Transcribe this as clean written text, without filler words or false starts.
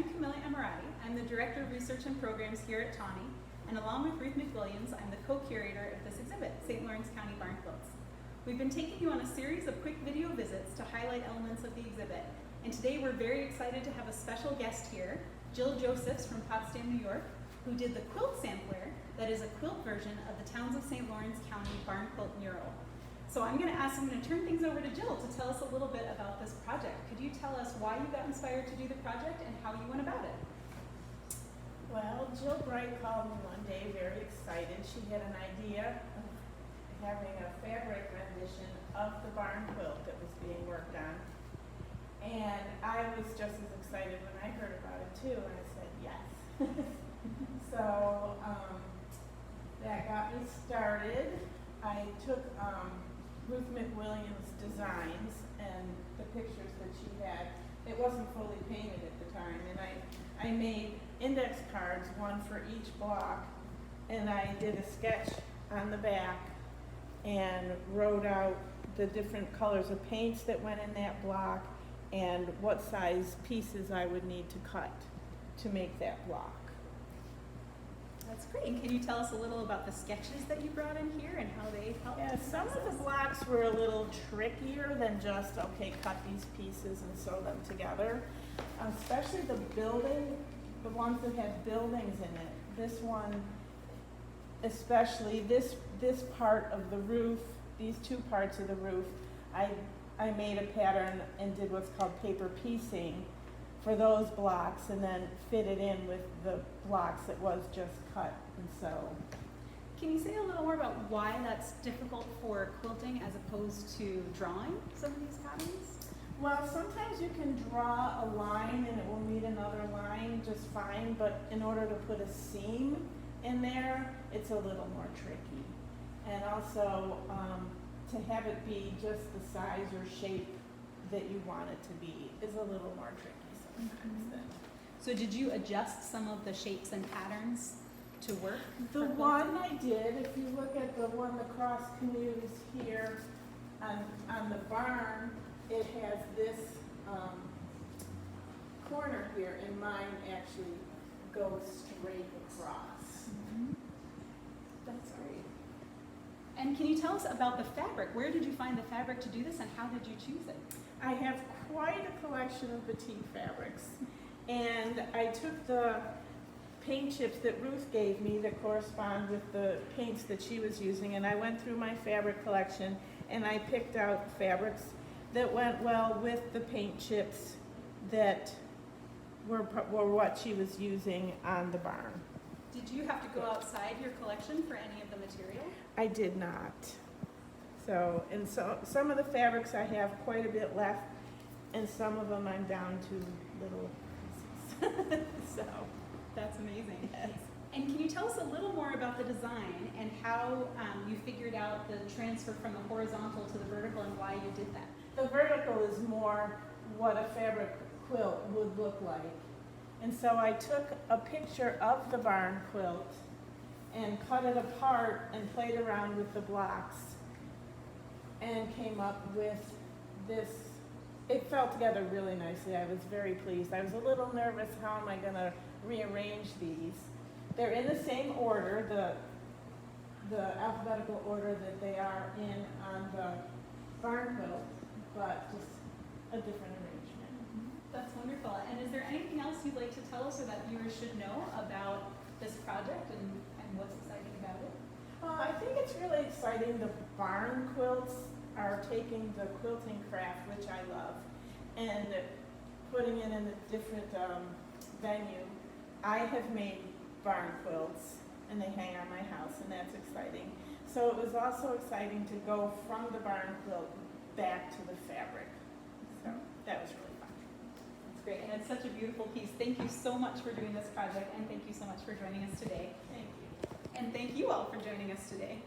I'm Camilla Amarati. I'm the Director of Research and Programs here at TAUNY, and along with Ruth McWilliams, I'm the co-curator of this exhibit, St. Lawrence County Barn Quilts. We've been taking you on a series of quick video visits to highlight elements of the exhibit, and today we're very excited to have a special guest here, Jill Josephs from Potsdam, New York, who did the quilt sampler that is a quilt version of the Towns of St. Lawrence County Barn Quilt Mural. So I'm going to turn things over to Jill to tell us a little bit about this project. Could you tell us why you got inspired to do the project and how you went about it? Well, Jill Bright called me one day very excited. She had an idea of having a fabric rendition of the barn quilt that was being worked on. And I was just as excited when I heard about it too, and I said yes. So that got me started. I took Ruth McWilliams' designs and the pictures that she had. It wasn't fully painted at the time, and I made index cards, one for each block, and I did a sketch on the back and wrote out the different colors of paints that went in that block and what size pieces I would need to cut to make that block. That's great. And can you tell us a little about the sketches that you brought in here and how they helped? Yeah, some of the blocks were a little trickier than just, okay, cut these pieces and sew them together. Especially the ones that had buildings in it. This one, especially this part of the roof, these two parts of the roof, I made a pattern and did what's called paper piecing for those blocks and then fit it in with the blocks that was just cut and sew. Can you say a little more about why that's difficult for quilting as opposed to drawing some of these patterns? Well, sometimes you can draw a line and it will meet another line just fine, but in order to put a seam in there, it's a little more tricky. And also, to have it be just the size or shape that you want it to be is a little more tricky sometimes. So did you adjust some of the shapes and patterns to work? The one I did, if you look at the one, the cross canoes here on the barn, it has this corner here, and mine actually goes straight across. Mm-hmm. That's great. And can you tell us about the fabric? Where did you find the fabric to do this, and how did you choose it? I have quite a collection of batik fabrics, and I took the paint chips that Ruth gave me that correspond with the paints that she was using, and I went through my fabric collection and I picked out fabrics that went well with the paint chips that were what she was using on the barn. Did you have to go outside your collection for any of the material? I did not. So some of the fabrics I have quite a bit left, and some of them I'm down to little pieces. So that's amazing. Yes. And can you tell us a little more about the design and how you figured out the transfer from the horizontal to the vertical and why you did that? The vertical is more what a fabric quilt would look like. And so I took a picture of the barn quilt and cut it apart and played around with the blocks and came up with this. It fell together really nicely. I was very pleased. I was a little nervous, how am I going to rearrange these? They're in the same order, the alphabetical order that they are in on the barn quilt, but just a different arrangement. That's wonderful. And is there anything else you'd like to tell us or that viewers should know about this project and what's exciting about it? I think it's really exciting. The barn quilts are taking the quilting craft, which I love, and putting it in a different venue. I have made barn quilts, and they hang on my house, and that's exciting. So it was also exciting to go from the barn quilt back to the fabric. So that was really fun. That's great, and it's such a beautiful piece. Thank you so much for doing this project, and thank you so much for joining us today. Thank you. And thank you all for joining us today.